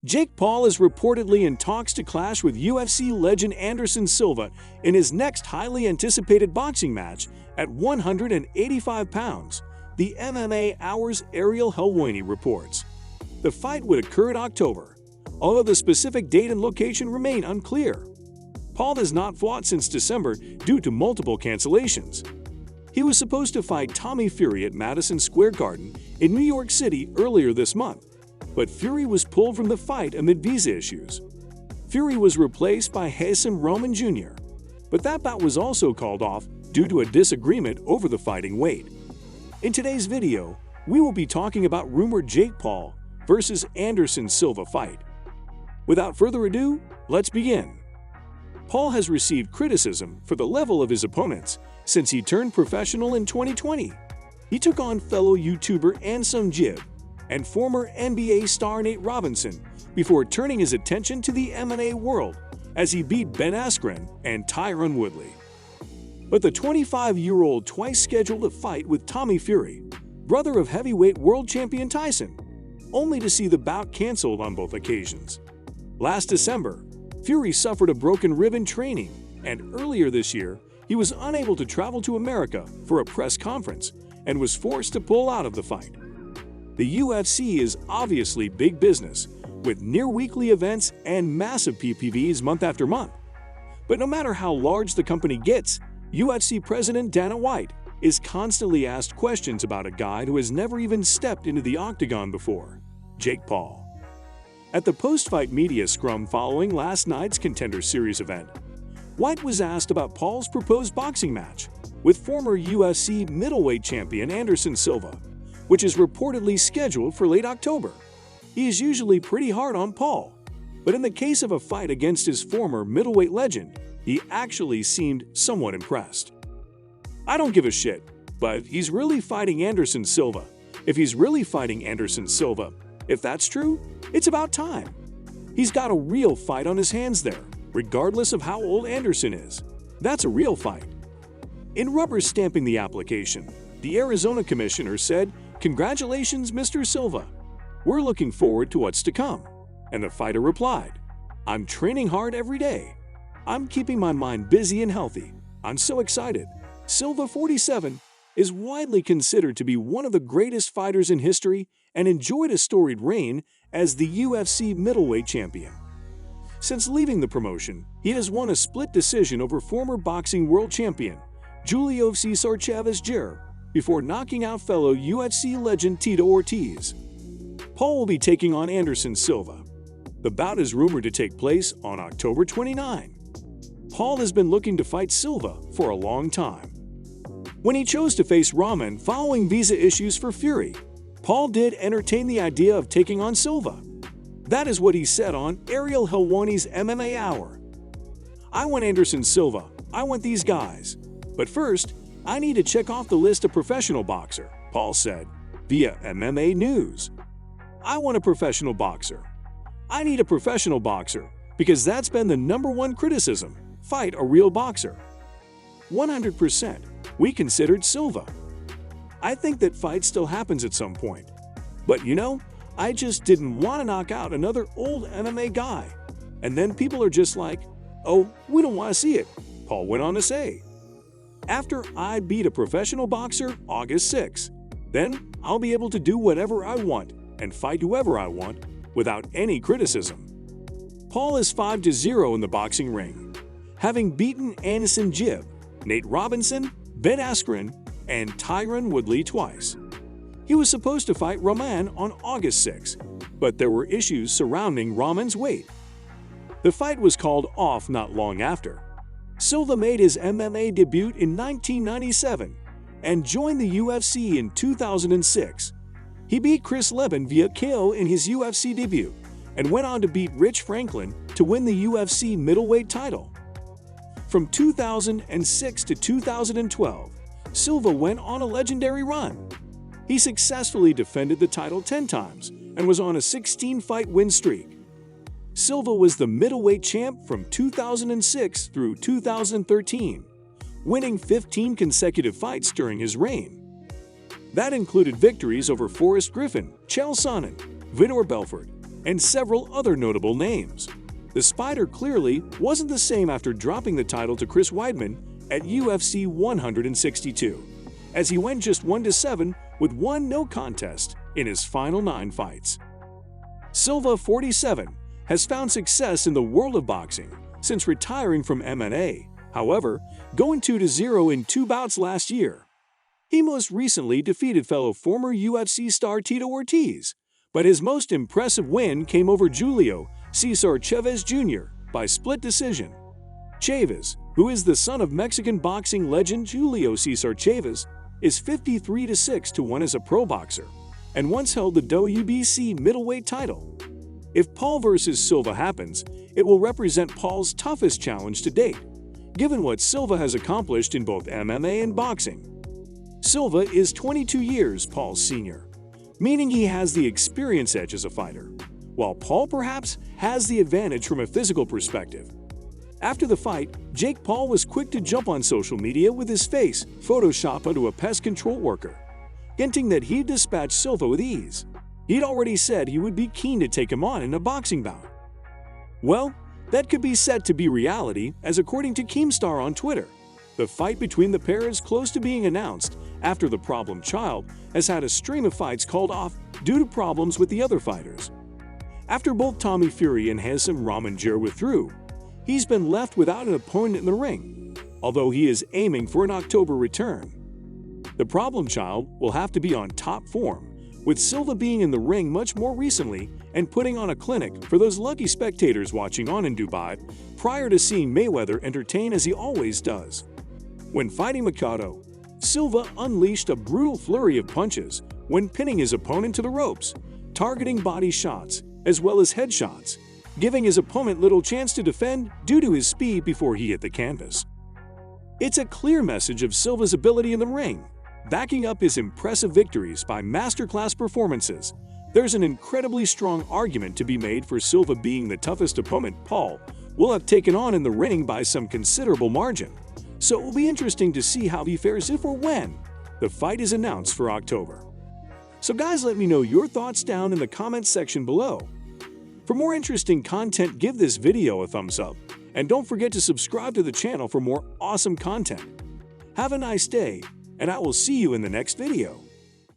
Jake Paul is reportedly in talks to clash with UFC legend Anderson Silva in his next highly anticipated boxing match at 185 pounds, the MMA Hour's Ariel Helwani reports. The fight would occur in October, although the specific date and location remain unclear. Paul has not fought since December due to multiple cancellations. He was supposed to fight Tommy Fury at Madison Square Garden in New York City earlier this month, but Fury was pulled from the fight amid visa issues. Fury was replaced by Hasim Roman Jr., but that bout was also called off due to a disagreement over the fighting weight. In today's video, we will be talking about rumored Jake Paul versus Anderson Silva fight. Without further ado, let's begin. Paul has received criticism for the level of his opponents since he turned professional in 2020. He took on fellow YouTuber Anderson Silva and former NBA star Nate Robinson before turning his attention to the MMA world as he beat Ben Askren and Tyron Woodley. But the 25-year-old twice scheduled a fight with Tommy Fury, brother of heavyweight world champion Tyson, only to see the bout canceled on both occasions. Last December, Fury suffered a broken rib in training, and earlier this year, he was unable to travel to America for a press conference and was forced to pull out of the fight. The UFC is obviously big business, with near-weekly events and massive PPVs month after month. But no matter how large the company gets, UFC President Dana White is constantly asked questions about a guy who has never even stepped into the octagon before, Jake Paul. At the post-fight media scrum following last night's Contender Series event, White was asked about Paul's proposed boxing match with former UFC middleweight champion Anderson Silva, which is reportedly scheduled for late October. He is usually pretty hard on Paul, but in the case of a fight against his former middleweight legend, he actually seemed somewhat impressed. "I don't give a shit, but he's really fighting Anderson Silva. If he's really fighting Anderson Silva, if that's true, it's about time. He's got a real fight on his hands there, regardless of how old Anderson is. That's a real fight." In rubber stamping the application, the Arizona commissioner said, "Congratulations, Mr. Silva. We're looking forward to what's to come." And the fighter replied, "I'm training hard every day. I'm keeping my mind busy and healthy. I'm so excited." Silva, 47, is widely considered to be one of the greatest fighters in history and enjoyed a storied reign as the UFC middleweight champion. Since leaving the promotion, he has won a split decision over former boxing world champion Julio Cesar Chavez Jr. before knocking out fellow UFC legend Tito Ortiz. Paul will be taking on Anderson Silva. The bout is rumored to take place on October 29. Paul has been looking to fight Silva for a long time. When he chose to face Rahman following visa issues for Fury, Paul did entertain the idea of taking on Silva. That is what he said on Ariel Helwani's MMA Hour. "I want Anderson Silva. I want these guys. But first, I need to check off the list of professional boxer," Paul said, via MMA News. "I want a professional boxer. I need a professional boxer because that's been the #1 criticism. Fight a real boxer." 100%. We considered Silva. "I think that fight still happens at some point. But I just didn't want to knock out another old MMA guy. And then people are just like, oh, we don't want to see it," Paul went on to say. "After I beat a professional boxer August 6, then I'll be able to do whatever I want and fight whoever I want without any criticism." Paul is 5-0 in the boxing ring, having beaten Anderson Silva, Nate Robinson, Ben Askren, and Tyron Woodley twice. He was supposed to fight Rahman on August 6, but there were issues surrounding Rahman's weight. The fight was called off not long after. Silva made his MMA debut in 1997 and joined the UFC in 2006. He beat Chris Leben via KO in his UFC debut and went on to beat Rich Franklin to win the UFC middleweight title. From 2006 to 2012, Silva went on a legendary run. He successfully defended the title 10 times and was on a 16-fight win streak. Silva was the middleweight champ from 2006 through 2013, winning 15 consecutive fights during his reign. That included victories over Forrest Griffin, Chael Sonnen, Vitor Belfort, and several other notable names. The Spider clearly wasn't the same after dropping the title to Chris Weidman at UFC 162, as he went just 1-7 with one no contest in his final 9 fights. Silva, 47, has found success in the world of boxing since retiring from MMA, however, going 2-0 in 2 bouts last year. He most recently defeated fellow former UFC star Tito Ortiz, but his most impressive win came over Julio Cesar Chavez Jr. by split decision. Chavez, who is the son of Mexican boxing legend Julio Cesar Chavez, is 53-6-1 as a pro boxer, and once held the WBC middleweight title. If Paul vs. Silva happens, it will represent Paul's toughest challenge to date, given what Silva has accomplished in both MMA and boxing. Silva is 22 years Paul's senior, meaning he has the experience edge as a fighter, while Paul perhaps has the advantage from a physical perspective. After the fight, Jake Paul was quick to jump on social media with his face photoshopped onto a pest control worker, hinting that he'd dispatch Silva with ease. He'd already said he would be keen to take him on in a boxing bout. Well, that could be set to be reality, as according to Keemstar on Twitter, the fight between the pair is close to being announced after the problem child has had a string of fights called off due to problems with the other fighters. After both Tommy Fury and Hasim Rahmanjir withdrew, he's been left without an opponent in the ring, although he is aiming for an October return. The problem child will have to be on top form, with Silva being in the ring much more recently and putting on a clinic for those lucky spectators watching on in Dubai prior to seeing Mayweather entertain as he always does. When fighting Mikado, Silva unleashed a brutal flurry of punches when pinning his opponent to the ropes, targeting body shots as well as headshots, giving his opponent little chance to defend due to his speed before he hit the canvas. It's a clear message of Silva's ability in the ring, backing up his impressive victories by masterclass performances. There's an incredibly strong argument to be made for Silva being the toughest opponent Paul will have taken on in the ring by some considerable margin, so it will be interesting to see how he fares if or when the fight is announced for October. So guys, let me know your thoughts down in the comments section below. For more interesting content, give this video a thumbs up, and don't forget to subscribe to the channel for more awesome content. Have a nice day, and I will see you in the next video.